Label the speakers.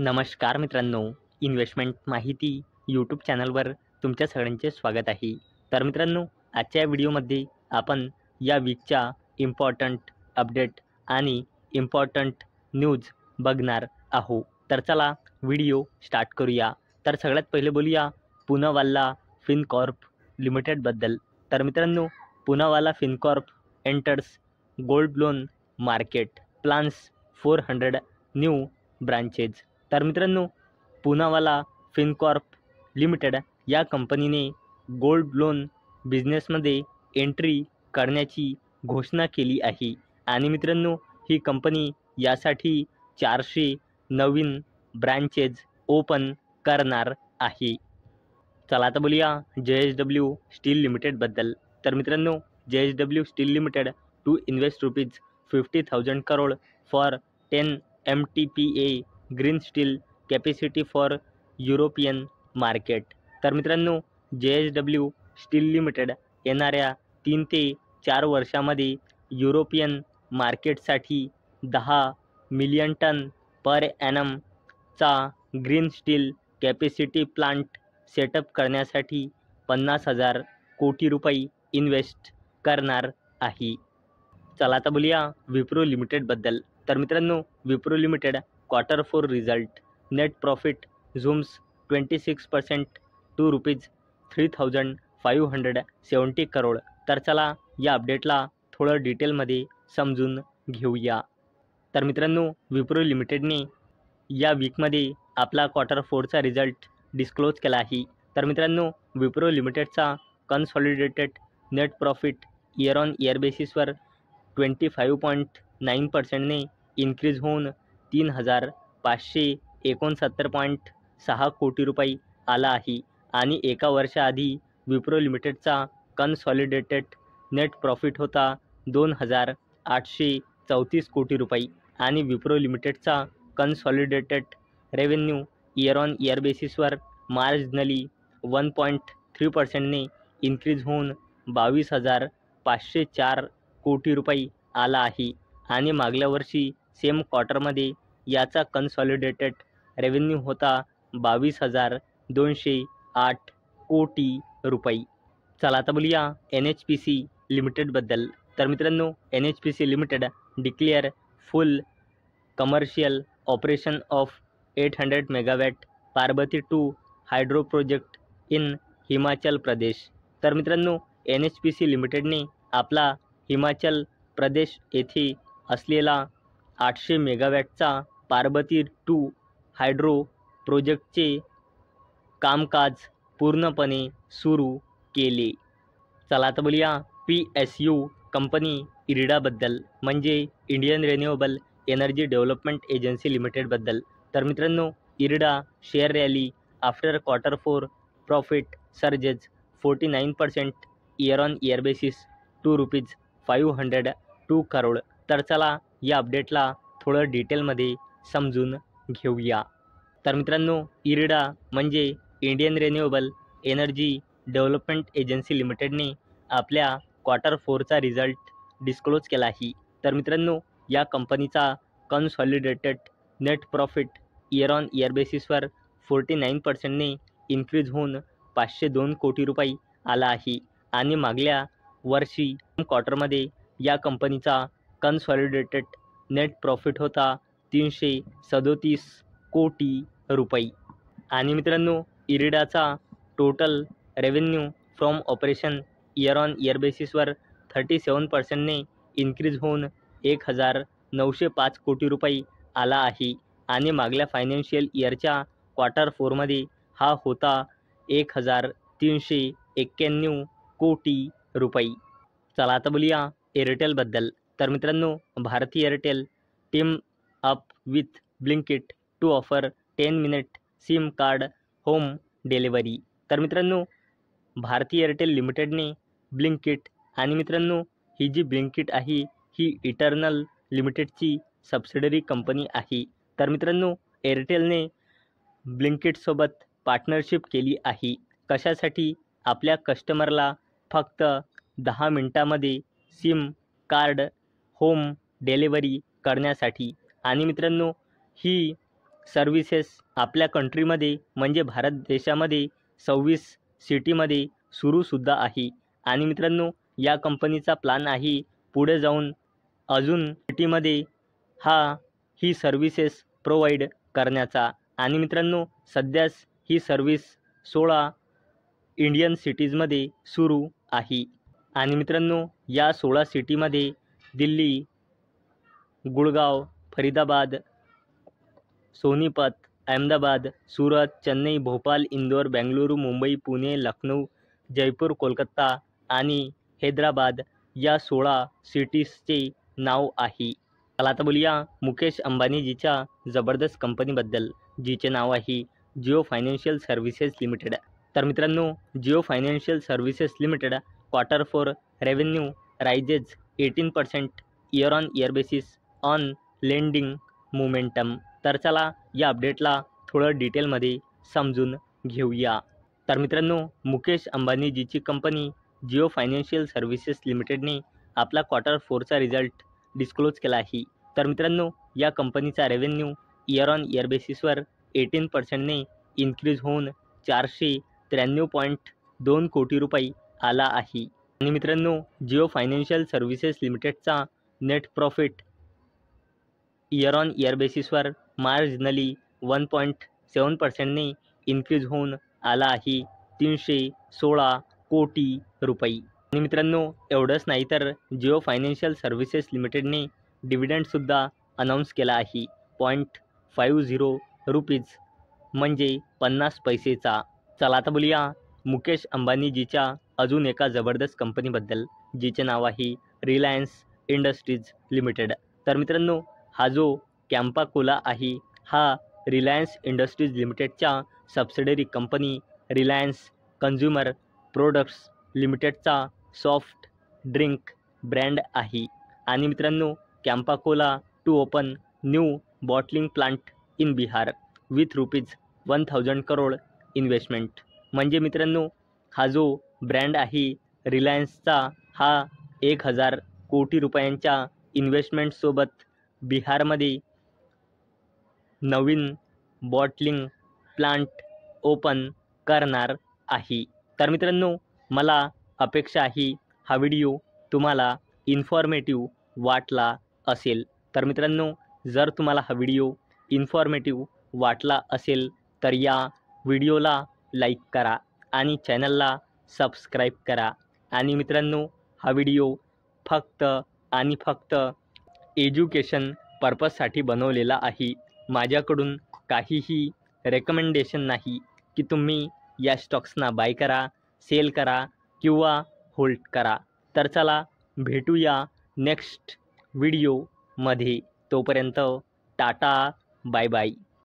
Speaker 1: नमस्कार मित्रांनो, इन्व्हेस्टमेंट माहिती यूट्यूब चॅनलवर तुमच्या सगळ्यांचे स्वागत आहे. तर मित्रांनो, आजच्या व्हिडिओमध्ये आपण या वीकच्या इम्पॉर्टंट अपडेट आणि इम्पॉर्टंट न्यूज बघणार आहोत. तर चला व्हिडिओ स्टार्ट करूया. तर सगळ्यात पहिले बोलूया पूनावाला फिनकॉर्प लिमिटेडबद्दल. तर मित्रांनो, Poonawalla Fincorp enters gold loan market, plans 400 new branches. तर मित्रांनो, पूनावाला फिनकॉर्प लिमिटेड या कंपनीने गोल्ड लोन बिझनेसमध्ये एंट्री करण्याची घोषणा केली आहे. आणि मित्रांनो, ही कंपनी यासाठी 400 नवीन ब्रँचेस ओपन करणार आहे. चला आता बोलूया JSW स्टील लिमिटेडबद्दल. तर मित्रांनो, JSW steel limited to invest ₹50,000 crore for 10 MTPA green steel capacity for European market. तर मित्रांनो, JSW स्टील लिमिटेड येणाऱ्या 3 ते 4 वर्षामध्ये युरोपियन मार्केटसाठी 10 मिलियन टन पर ॲनमचा green steel capacity plant setup करण्यासाठी 50,000 कोटी रुपये इन्व्हेस्ट करणार आहे. चला आता बोलूया विप्रो लिमिटेडबद्दल. तर मित्रांनो, Wipro limited Q4 result, net profit zooms 26% to ₹3,570 crore. तर चला या अपडेटला थोडं डिटेलमध्ये समजून घेऊया. तर मित्रांनो, विप्रो लिमिटेडने या वीकमध्ये आपला Q4चा रिझल्ट डिस्क्लोज केला आहे. तर मित्रांनो, विप्रो लिमिटेडचा consolidated net profit year on year बेसिसवर 25.9%ने इन्क्रीज होऊन 3,569.6 कोटी रुपये आला आहे. आणि एका वर्षाआधी विप्रो लिमिटेडचा कन्सॉलिडेटेड नेट प्रॉफिट होता 2,834 कोटी रुपये. आणि विप्रो लिमिटेडचा consolidated revenue year on year बेसिसवर मार्जिनली 1.3%ने इन्क्रीज होऊन 22,504 कोटी रुपये आला आहे. आणि मागल्या वर्षी सेम क्वार्टरमध्ये याचा कन्सॉलिडेटेड रेव्हेन्यू होता 22,208 कोटी रुपये. चला आता बोलूया NHPC लिमिटेडबद्दल. तर मित्रांनो, NHPC limited declare full commercial operation of 800 megawatt Parbati 2 hydro project in Himachal Pradesh. तर मित्रांनो, NHPC लिमिटेडने आपला हिमाचल प्रदेश येथे असलेला 800 मेगावॅटचा पार्बती 2 हायड्रो प्रोजेक्टचे कामकाज पूर्णपणे सुरू केले. चला आता बोलूया PSU कंपनी इरिडाबद्दल, म्हणजे Indian renewable energy development agency लिमिटेडबद्दल. तर मित्रांनो, IREDA share rally after Q4 profit surges 49% year on year basis to ₹502 crore. तर चला या अपडेटला थोडं डिटेलमध्ये समजून घेऊया. तर मित्रांनो, इरिडा म्हणजे Indian renewable energy development agency लिमिटेडने आपल्या Q4चा रिझल्ट डिस्क्लोज केला आहे. तर मित्रांनो, या कंपनीचा consolidated net profit year on year बेसिसवर 49%ने इन्क्रीज होऊन 502 कोटी रुपये आला आहे. आणि मागल्या वर्षी क्वार्टरमध्ये या कंपनीचा कन्सॉलिडेटेड नेट प्रॉफिट होता 337 कोटी रुपये. आणि मित्रांनो, इरिडाचा total revenue from operation year on year बेसिसवर 37%ने इन्क्रीज होऊन 1,905 कोटी रुपये आला आहे. आणि मागल्या फायनान्शियल इयरच्या Q4मध्ये हा होता 1,391 कोटी रुपये. चला आता बोलूया एअरटेलबद्दल. तर मित्रांनो, Bharti Airtel team up with Blinkit to offer 10 minute SIM card home delivery. तर मित्रांनो, भारती एअरटेल लिमिटेडने ब्लिंकिट, आणि मित्रांनो, ही जी ब्लिंकिट आहे ही इटर्नल लिमिटेडची सबसिडरी कंपनी आहे. तर मित्रांनो, एअरटेलने ब्लिंकिटसोबत पार्टनरशिप केली आहे. कशासाठी? आपल्या कस्टमरला फक्त 10 मिनिटामध्ये सिम कार्ड होम डिलिव्हरी करण्यासाठी. आणि मित्रांनो, ही सर्व्हिसेस आपल्या कंट्रीमध्ये म्हणजे भारत देशामध्ये 26 सिटीमध्ये सुरूसुद्धा आहे. आणि मित्रांनो, या कंपनीचा प्लॅन आहे पुढे जाऊन अजून सिटीमध्ये ही सर्व्हिसेस प्रोव्हाइड करण्याचा. आणि मित्रांनो, सध्याच ही सर्व्हिस 16 इंडियन सिटीजमध्ये सुरू आहे. आणि मित्रांनो, या 16 सिटीमध्ये दिल्ली, गुडगाव, फरीदाबाद, सोनीपत, अहमदाबाद, सूरत, चेन्नई, भोपाळ, इंदोर, बेंगळुरू, मुंबई, पुणे, लखनऊ, जयपूर, कोलकाता आणि हैदराबाद या 16 सिटीजचे नाव आहे. चला आता बोलूया मुकेश अंबानीजीच्या जबरदस्त कंपनीबद्दल, जिचे नाव आहे जिओ फायनान्शियल सर्व्हिसेस लिमिटेड. तर मित्रांनो, Jio financial services limited Q4 revenue rises 18% year on year basis on lending momentum. तर चला या अपडेटला थोडं डिटेलमध्ये समजून घेऊया. तर मित्रांनो, मुकेश अंबानीजीची कंपनी जिओ फायनान्शियल सर्व्हिसेस लिमिटेडने आपला Q4चा रिझल्ट डिस्क्लोज केला आहे. तर मित्रांनो, या कंपनीचा रेव्हेन्यू इयर ऑन इयर बेसिसवर 18%ने इन्क्रीज होऊन 493.2 कोटी रुपये आला आहे. आणि मित्रांनो, जिओ फायनान्शियल सर्व्हिसेस लिमिटेडचा net profit year on year बेसिसवर मार्जिनली 1.7%ने इन्क्रीज होऊन आला आहे 316 कोटी रुपये. आणि मित्रांनो, एवढंच नाही तर जिओ फायनान्शियल सर्व्हिसेस लिमिटेडने डिव्हिडंडसुद्धा अनाऊन्स केला आहे 0.50 रुपीज म्हणजे 50 पैसेचा. चला आता बोलूया मुकेश अंबानीजीच्या अजून एका जबरदस्त कंपनीबद्दल, जिचे नाव आहे रिलायन्स इंडस्ट्रीज लिमिटेड. तर मित्रांनो, हा जो कॅम्पा कोला आहे हा रिलायन्स इंडस्ट्रीज लिमिटेडच्या subsidiary company Reliance consumer products लिमिटेडचा सॉफ्ट ड्रिंक ब्रँड आहे. आणि मित्रांनो, Campa Cola to open new bottling plant in Bihar with ₹1000 crore investment. म्हणजे मित्रांनो, हा जो ब्रँड आहे रिलायन्सचा हा 1000 कोटी रुपयांच्या इन्व्हेस्टमेंटसोबत बिहारमध्ये नवीन बॉटलिंग प्लांट ओपन करणार आहे. तर मित्रांनो, मला अपेक्षा आहे हा व्हिडिओ तुम्हाला इन्फॉर्मेटिव्ह वाटला असेल. तर मित्रांनो, जर तुम्हाला हा व्हिडिओ इन्फॉर्मेटिव्ह वाटला असेल तर या व्हिडिओला लाईक करा आणि चॅनलला सबस्क्राईब करा. आणि मित्रांनो, हा व्हिडिओ फक्त आणि फक्त एज्युकेशन पर्पजसाठी बनवलेला आहे. माझ्याकडून काहीही रेकमेंडेशन नाही की तुम्ही या स्टॉक्सना बाय करा, सेल करा किंवा होल्ड करा. तर चला भेटूया नेक्स्ट व्हिडिओमध्ये. तोपर्यंत टाटा, बाय बाय.